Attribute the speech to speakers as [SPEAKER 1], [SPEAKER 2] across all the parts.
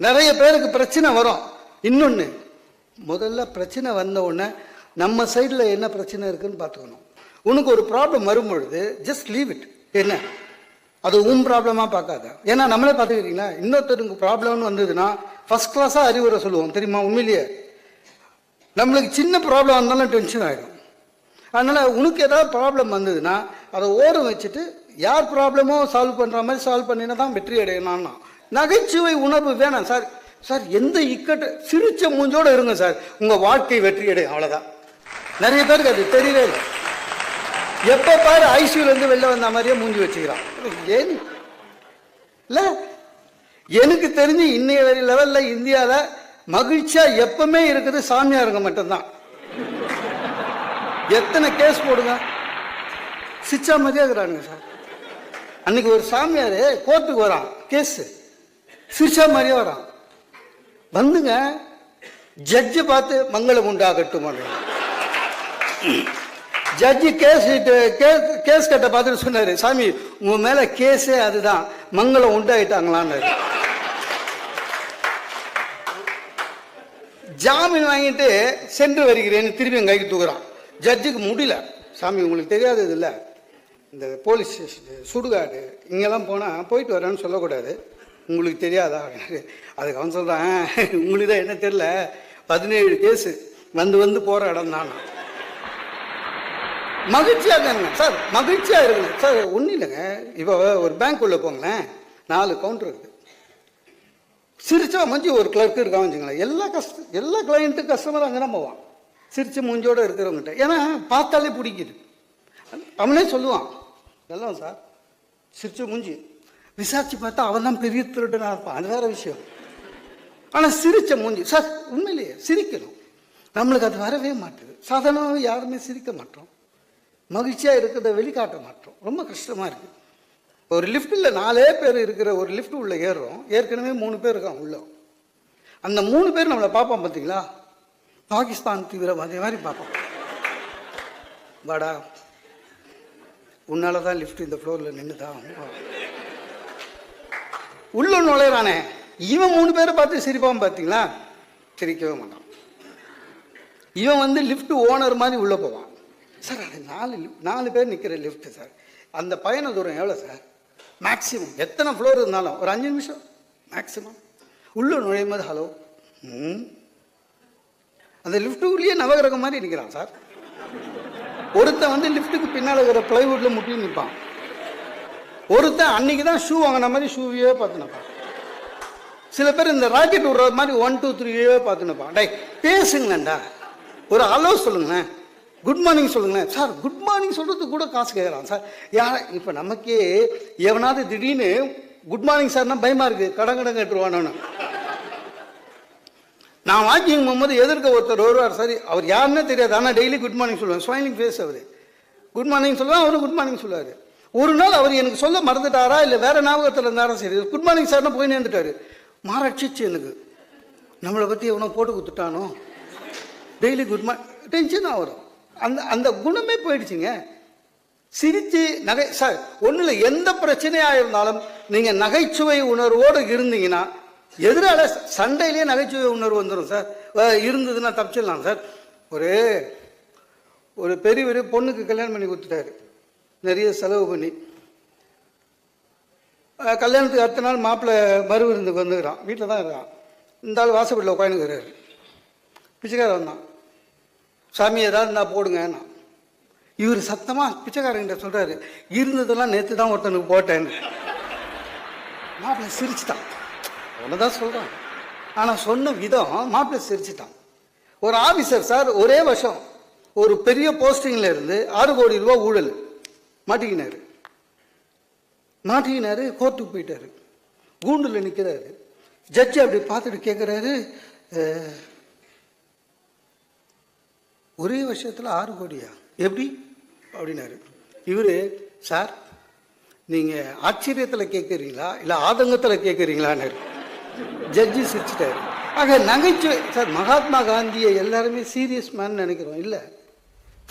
[SPEAKER 1] நிறைய பேருக்கு பிரச்சனை வரும். இன்னொன்று, முதல்ல பிரச்சனை வந்த உடனே நம்ம சைடில் என்ன பிரச்சனை இருக்குன்னு பார்த்துக்கணும். உனக்கு ஒரு ப்ராப்ளம் வரும்பொழுது ஜஸ்ட் லீவ் இட். என்ன அது உன் ப்ராப்ளமாக பார்க்காத. ஏன்னா நம்மளே பார்த்துக்கிறீங்களா, இன்னொருத்தருக்கு ப்ராப்ளம்னு வந்ததுன்னா ஃபர்ஸ்ட் கிளாஸாக அறிவுரை சொல்லுவோம் தெரியுமா. உண்மையிலேயே நம்மளுக்கு சின்ன ப்ராப்ளம் வந்தாலும் டென்ஷன் ஆகிடும். அதனால் உனக்கு ஏதாவது ப்ராப்ளம் வந்ததுன்னா அதை ஓரம் வச்சுட்டு யார் ப்ராப்ளமோ சால்வ் பண்ணுற மாதிரி சால்வ் பண்ணினா தான் வெற்றி அடையணும்னா. நகைச்சுவை உணர்வு வேணாம் சார். சார் எந்த இக்கட்டு சிரிச்ச மூஞ்சோடு இருங்க சார், உங்கள் வாழ்க்கை வெற்றி அடையும். அவ்வளோதான். நிறைய பேருக்கு அது தெரியவே இல்லை. எப்போ பாரு ஐசியூலேருந்து வெளில வந்த மாதிரியே மூஞ்சி வச்சுக்கிறான். ஏன் இல்லை, எனக்கு தெரிஞ்சு இன்னைய வரை லெவலில் இந்தியாவில் மகிழ்ச்சியாக எப்பவுமே இருக்குது சாமியாருங்க மட்டும்தான். எத்தனை கேஸ் போடுங்க, சிச்சா மாதிரியே இருக்கிறானுங்க சார். அன்னைக்கு ஒரு சாமியார் கோர்ட்டுக்கு வரான், கேஸு சிரிச்சா மாதிரியே வரான். வந்துங்க ஜட்ஜை பார்த்து மங்களம் உண்டாகட்டும். ஜட்ஜி கேஸ் கட்ட பார்த்துட்டு சொன்னாரு, சாமி உங்க மேல கேஸே அதுதான், மங்களம் உண்டாயிட்டாங்களான்னு. ஜாமீன் வாங்கிட்டு சென்று வருகிறேன்னு திரும்பி என் கைக்கு தூக்குறான். ஜட்ஜுக்கு முடியல. சாமி உங்களுக்கு தெரியாதது இல்லை, இந்த போலீஸ் ஸ்டேஷன் சுடுகாடு இங்கெல்லாம் போனால் போயிட்டு வரேன்னு சொல்லக்கூடாது, உங்களுக்கு தெரியாதா? அதுக்கு அவன் சொல்கிறான், உங்களுக்கு தான் என்ன தெரியல, 17 கேஸு வந்து போகிற இடம் தான். மகிழ்ச்சியாக இருங்க சார், மகிழ்ச்சியாக இருங்க சார். ஒன்றும் இல்லைங்க, இப்போ ஒரு பேங்க் உள்ள போங்களேன், 4 கவுண்டர் இருக்குது. சிரிச்சா மஞ்சி ஒரு கிளர்க்கு இருக்கான் வச்சுங்களேன். எல்லா கிளைண்ட்டும் கஸ்டமர் அங்கே தான் போவான், சிரிச்சு மூஞ்சோடு இருக்கிறவங்ககிட்ட. ஏன்னா பார்த்தாலே பிடிக்குது. அவனே சொல்லுவான், எல்லாம் சார் சிரிச்சு மூஞ்சி. விசாரிச்சு பார்த்தா அவன் தான் பெரிய திருடனாக இருப்பான், அது வேற விஷயம். ஆனால் சிரிச்ச மூஞ்சி சார், உண்மையிலேயே சிரிக்கணும். நம்மளுக்கு அது வரவே மாட்டுது. சாதாரணமாக யாருமே சிரிக்க மாட்டோம், மகிழ்ச்சியாக இருக்கிறத வெளிக்காட்ட மாட்டோம். ரொம்ப கஷ்டமாக இருக்குது. ஒரு லிஃப்ட்டில் 4 பேர் இருக்கிற ஒரு லிஃப்ட் உள்ள ஏறுறோம், ஏற்கனவே 3 பேர் இருக்கான் உள்ள. அந்த 3 பேர் நம்மளை பார்ப்போம் பார்த்தீங்களா, பாகிஸ்தான் தீவிரவாதி மாதிரி பார்ப்போம். வாடா, உன்னால தான் லிஃப்ட் இந்த ஃப்ளோரில் நின்றுதான். உள்ள நுழையிறானே இவன் 3 பேரை பார்த்து சிரிப்பான் பார்த்தீங்களா, சிரிக்கவே மாட்டான். இவன் லிஃப்ட் ஓனர் மாதிரி உள்ளே போவான். சார் அது 4 பேர் நிற்கிற லிஃப்ட்டு சார். அந்த பயண தூரம் எவ்வளோ சார்? மேக்ஸிமம் எத்தனை ஃப்ளோர் இருந்தாலும் ஒரு 5 நிமிஷம் மேக்ஸிமம். உள்ளே நுழையும் போது ஹலோ, அந்த லிஃப்ட்டுக்குள்ளேயே நவகிரகம் மாதிரி நிற்கிறான் சார். ஒருத்தன் லிஃப்ட்டுக்கு பின்னால் இருக்கிற பிளைவுட்டில் முட்டி நிற்பான். ஒருத்தன் அன்னைக்கு தான் ஷூ வாங்கின மாதிரி ஷூவையே பார்த்து நிற்பான். சில பேர் இந்த ராக்கெட் விடுற மாதிரி 1 2 3 பார்த்து நிற்பான். டை பேசுங்களேன்டா, ஒரு ஹலோ சொல்லுங்களேன், குட் மார்னிங் சொல்லுங்களேன். சார் குட் மார்னிங் சொல்கிறதுக்கு கூட காசு கேட்குறான் சார். இப்போ நமக்கே எவனாவது திடீர்னு குட் மார்னிங் சார்னா பயமாக இருக்குது, கடன் கேட்டுருவானு. நான் வாக்கிங் போகும்போது எதிர்க்க ஒருத்தர் வருவார், சரி அவர் யாருன்னே தெரியாது, ஆனால் டெய்லி குட் மார்னிங் சொல்லுவேன். ஸ்மைலிங் ஃபேஸ் அவர். குட் மார்னிங் சொல்லுவேன், அவரும் குட் மார்னிங் சொல்லுவார். ஒரு நாள் அவர் எனக்கு சொல்ல மறந்துட்டாரா இல்லை வேற ஞாபகத்தில் இருந்தாரா, சரி குட் மார்னிங் சார்னா போய் நேர்ந்துட்டாரு. மாறாட்சிச்சு எனக்கு, நம்மளை பற்றி எவனோ போட்டு கொடுத்துட்டானோ, டெய்லி குட் மார்னிங் டென்ஷனாக வரும். அந்த குணமே போயிடுச்சுங்க. சிரிச்சு சார் ஒன்றும் இல்லை, எந்த பிரச்சனையாக இருந்தாலும் நீங்கள் நகைச்சுவை உணர்வோடு இருந்தீங்கன்னா எதிரால சண்டையிலேயே நகைச்சுவை உணர்வு வந்துடும் சார். இருந்ததுன்னா தப்பிச்சிடலாம் சார். ஒரு பெரிய பொண்ணுக்கு கல்யாணம் பண்ணி கொடுத்துட்டாரு, நிறைய செலவு பண்ணி. கல்யாணத்துக்கு அடுத்த நாள் மாப்பிள்ளை மறு விருந்துக்கு வந்துக்கிறான், வீட்டில் தான் இருக்கான். இந்த ஆள் வாசப்படியில் உட்காந்துக்கிறாரு. பிச்சைக்காரன் வந்தான், சாமி ஏதாவது இருந்தால் போடுங்கன்னா. இவர் சத்தமாக பிச்சைக்காரங்கிட்ட சொல்கிறாரு, இருந்ததெல்லாம் நேற்று தான் ஒருத்தனுக்கு போட்டேன்னு. மாப்பிள்ளை சிரிச்சிட்டான், அவ்வளோதான் சொல்கிறான். ஆனால் சொன்ன விதம் மாப்பிள்ளை சிரிச்சிட்டான். ஒரு ஆஃபீஸர் சார் ஒரே வருஷம் ஒரு பெரிய போஸ்டிங்கில் இருந்து 6 கோடி ரூபா ஊழல் மாட்டிக்கினாரு. கோர்ட்டுக்கு போயிட்டாரு, கூண்டில் நிற்கிறாரு. ஜட்ஜி அப்படி பார்த்துட்டு கேட்குறாரு, ஒரே வருஷத்தில் 6 கோடியா எப்படி அப்படின்னாரு. இவர், சார் நீங்கள் ஆச்சரியத்தில் கேட்குறீங்களா இல்லை ஆதங்கத்தில் கேட்குறீங்களான்னு. ஜட்ஜி சிரிச்சிட்டாரு. ஆக நகைச்சுவை சார், மகாத்மா காந்தியை எல்லாருமே சீரியஸ் மேன் நினைக்கிறோம், இல்லை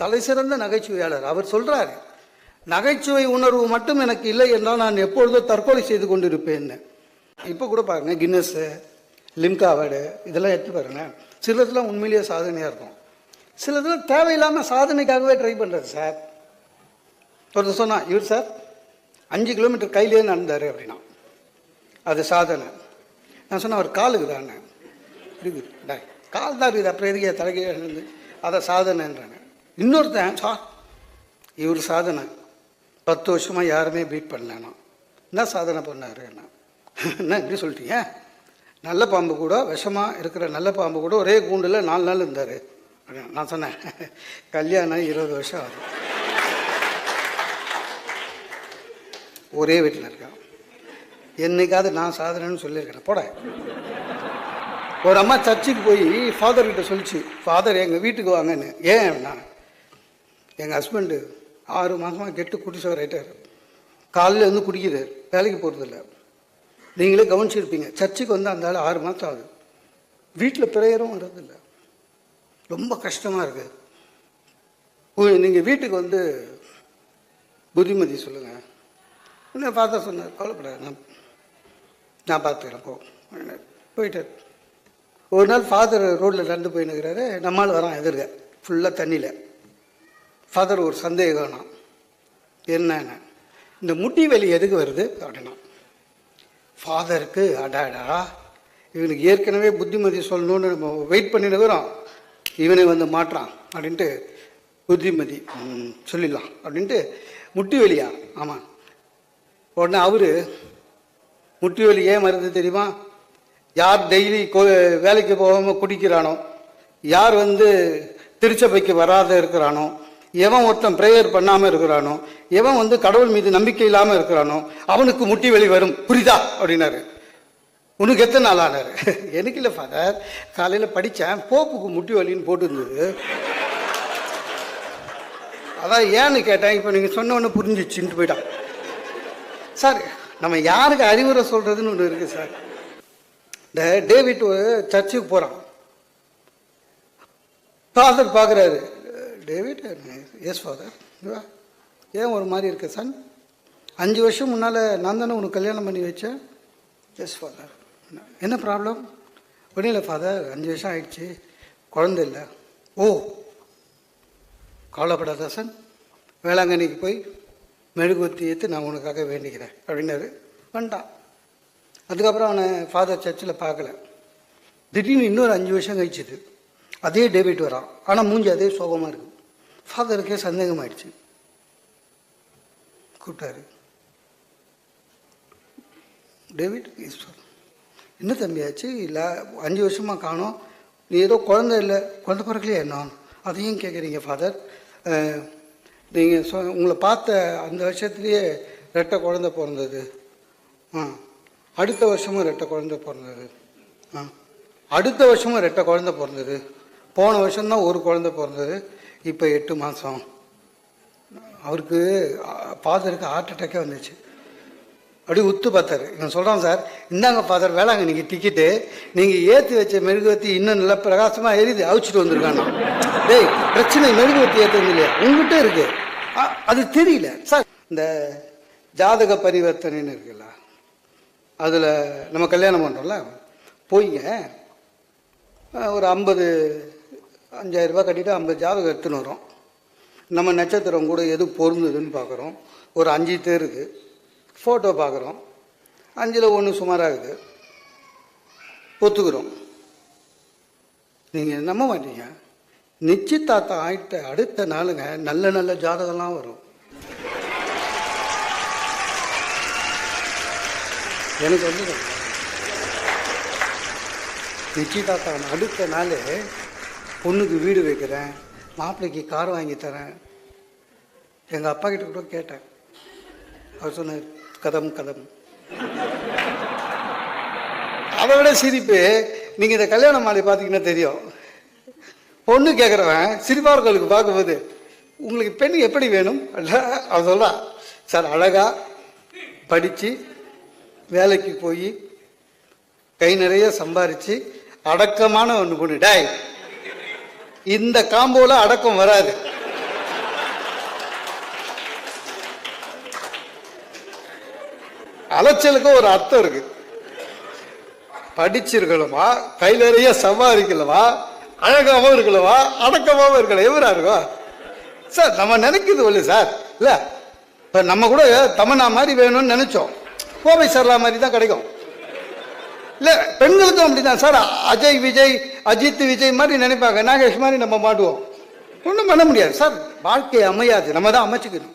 [SPEAKER 1] தலை சிறந்த நகைச்சுவையாளர். அவர் சொல்கிறாரு, நகைச்சுவை உணர்வு மட்டும் எனக்கு இல்லை என்றால் நான் எப்பொழுதோ தற்கொலை செய்து கொண்டிருப்பேன்னு. இப்போ கூட பாருங்க, கின்னஸ் லிம்கா அவார்டு இதெல்லாம் எடுத்து பாருங்களேன். சிலதுலாம் உண்மையிலேயே சாதனையாக இருக்கும், சிலதுலாம் தேவையில்லாமல் சாதனைக்காகவே ட்ரை பண்ணுறது சார். ஒருத்தர் சொன்னான், இவர் சார் 5 கிலோமீட்டர் கையிலே நடந்தார் அப்படின்னா அது சாதனை. நான் சொன்னேன், அவர் காலுக்கு தானே இருக்குது, கால் தான் இருக்குது, அப்புறம் எதுக்கே தலைக்கே இருந்து அதை சாதனைன்றாங்க. இன்னொருத்தன் சார் இவர் சாதனை 10 வருஷமாக யாருமே பீட் பண்ணலன்னா என்ன சாதனை பண்ணார் என்ன இப்படி சொல்லிட்டீங்க? நல்ல பாம்பு கூட, விஷமாக இருக்கிற நல்ல பாம்பு கூட ஒரே கூண்டில் 4 நாள் இருந்தார் அப்படின்னு. நான் சொன்னேன், கல்யாணம் 20 வருஷம் ஆகுது, ஒரே வீட்டில் இருக்கான், என்னைக்காவது நான் சாதனைன்னு சொல்லியிருக்கேன் போட. ஒரு அம்மா சர்ச்சுக்கு போய் ஃபாதர்கிட்ட சொல்லிச்சு, ஃபாதர் எங்கள் வீட்டுக்கு வாங்கன்னு. ஏன் அப்படின்னா, எங்கள் ஹஸ்பண்டு 6 மாதமாக கெட்டு குடிச்சவர் ஆகிட்டார், காலையில் வந்து குடிக்கிறார், வேலைக்கு போகிறதில்ல. நீங்களே கவனிச்சிருப்பீங்க, சர்ச்சுக்கு வந்து அந்த ஆள் 6 மாதம் ஆகுது, வீட்டில் பிரேயரும் வர்றதில்ல, ரொம்ப கஷ்டமாக இருக்குது. நீங்கள் வீட்டுக்கு வந்து புத்திமதி சொல்லுங்கள். என்ன பார்த்தா சொன்னார், கவலைப்படாது நான் பார்த்துக்கிறேன் போ போயிட்டார். ஒரு நாள் ஃபாதர் ரோட்டில் நடந்து போயின்னுக்கிறாரு, நம்மால் வரான் எதிர்க்க ஃபுல்லாக தண்ணியில். ஃபாதர் ஒரு சந்தேகம், என்னென்ன இந்த முட்டி வலி எதுக்கு வருது அப்படின்னா, ஃபாதருக்கு அடாடா இவனுக்கு ஏற்கனவே புத்திமதி சொல்லணும்னு நம்ம வெயிட் பண்ணினுக்கிறோம், இவனை வந்து மாட்டுறான் அப்படின்ட்டு புத்திமதி சொல்லிடலாம் அப்படின்ட்டு, முட்டி வலியா? ஆமாம். உடனே அவர், முட்டி வலி ஏன் வருது தெரியுமா? யார் டெய்லி வேலைக்கு போகாமல் குடிக்கிறானோ, யார் வந்து திருச்சபைக்கு வராத இருக்கிறானோ, எவன் ஒருத்தன் ப்ரேயர் பண்ணாமல் இருக்கிறானோ, எவன் வந்து கடவுள் மீது நம்பிக்கை இல்லாமல் இருக்கிறானோ அவனுக்கு முட்டி வலி வரும், புரியுதா அப்படின்னாரு. உனக்கு எத்தனை நாள் ஆனார்? எனக்கு இல்லை ஃபாதர், காலையில் படித்தேன், போப்புக்கு முட்டி வலின்னு போட்டுருந்தது, அதான் ஏன்னு கேட்டேன். இப்போ நீங்கள் சொன்ன ஒன்று புரிஞ்சிச்சுன்ட்டு போயிட்டான். சார் நம்ம யாருக்கு அறிவுரை சொல்கிறதுன்னு ஒன்று இருக்குது சார். இந்த டேவிட் சர்ச்சுக்கு போகிறான், ஃபாதர் பார்க்குறாரு, டேவிட் எஸ் ஃபாதர், ஏன் ஒரு மாதிரி இருக்கு சன்? 5 வருஷம் முன்னால் நான் தானே உனக்கு கல்யாணம் பண்ணி வச்சேன். Yes father. என்ன ப்ராப்ளம்? ஒன்றும் இல்லை ஃபாதர், 5 வருஷம் ஆயிடுச்சு, குழந்தை இல்லை. ஓ கவலைப்படாத சன், வேளாங்கண்ணிக்கு போய் மெழுகுவத்தி ஏற்று நான் உனக்காக வேண்டிக்கிறேன் அப்படின்னாரு. வந்துட்டான். அதுக்கப்புறம் அவனை ஃபாதர் சர்ச்சில் பார்க்கல. திடீர்னு இன்னொரு 5 வருஷம் கழிச்சுது, அதே டேவிட் வரான், ஆனால் மூஞ்சி அதே சோகமாக இருக்குது. ஃபாதருக்கே சந்தேகமாயிடுச்சு, கூப்பிட்டாரு, டேவிட் என்ன தம்பியாச்சு? இல்லை 5 வருஷமாக காணோம், நீ ஏதோ குழந்தை இல்லை, குழந்தை பிறக்கலையே என்ன? அதையும் கேட்குறீங்க ஃபாதர், நீங்கள் உங்களை பார்த்த அந்த வருஷத்துலேயே 2 குழந்தை பிறந்தது, அடுத்த வருஷமும் 2 குழந்தை பிறந்தது, அடுத்த வருஷமும் 2 குழந்தை பிறந்தது, போன வருஷம்தான் 1 குழந்தை பிறந்தது, இப்போ 8 மாதம். அவருக்கு ஃபாதருக்கு ஹார்ட் அட்டாக்கே வந்துச்சு. அப்படி உத்து பார்த்தாரு. இவன் சொல்கிறான், சார் இந்தாங்க ஃபாதர் வேளாங்கண்ணிக்கு டிக்கெட்டு, நீங்கள் ஏற்றி வச்ச மெழுகுவத்தி இன்னும் நல்லா பிரகாசமாக எரியுது, அவிச்சிட்டு வந்திருக்கானா. டேய் பிரச்சனை மெழுகுவத்தி ஏற்றுறது இல்லையா, உங்ககிட்ட இருக்கு, அது தெரியல சார். இந்த ஜாதக பரிவர்த்தனைன்னு இருக்குல்ல, அதில் நம்ம கல்யாணம் பண்ணுறோம்ல, போய்ங்க ஒரு 5,000 ரூபா கட்டிட்டு 50 ஜாதகம் எடுத்துன்னு வரோம். நம்ம நட்சத்திரம் கூட எது பொருந்ததுன்னு பார்க்குறோம். ஒரு 5 தேருது, ஃபோட்டோ பார்க்குறோம், 5ல் 1 சுமாராகுது, ஒத்துக்கிறோம். நீங்கள் நம்ப மாட்டீங்க, நிச்சயதார்த்தம் ஆகிட்ட அடுத்த நாளுங்க நல்ல நல்ல ஜாதகம்லாம் வரும். எனக்கு வந்து நிச்சயதார்த்தம் அடுத்த நாள் பொண்ணுக்கு வீடு வைக்கிறேன், மாப்பிள்ளைக்கு கார் வாங்கி தரேன். எங்கள் அப்பா கிட்ட கூட கேட்டேன், அவர் சொன்னார் கதம் கதம். அதை விட சிரிப்பு, நீங்கள் இந்த கல்யாண மாலை பார்த்தீங்கன்னா தெரியும். பொண்ணு கேட்குறவன் சிரிப்பார்களுக்கு பார்க்கும்போது, உங்களுக்கு பெண் எப்படி வேணும் அல்ல, அவர் சொல்கிறா, சார் அழகாக படித்து வேலைக்கு போய் கை நிறைய சம்பாரித்து அடக்கமான ஒன்று பொண்ணு. டாய் இந்த காம்போல அடக்கம் வராது. அலைச்சலுக்கு ஒரு அர்த்தம் இருக்கு. படிச்சிருக்கலவா, கையில் நிறைய சம்பாதிக்கலவா, அழகாகவும் இருக்கலவா, அடக்கமாகவும் இருக்கல, எவரா இருக்கும் சார்? நம்ம நினைக்கிறது இல்லை சார். இல்லை இப்போ நம்ம கூட தமன்னா மாதிரி வேணும்னு நினைச்சோம், கோவை சரலா மாதிரி தான் கிடைக்கும். இல்லை பெண்களுக்கும் அப்படிதான் சார். அஜய் விஜய், அஜித் விஜய் மாதிரி நினைப்பாங்க, நாகேஷ் மாதிரி நம்ம மாட்டுவோம். ஒன்றும் பண்ண முடியாது சார். வாழ்க்கை அமையாது, நம்ம தான் அமைச்சுக்கணும்.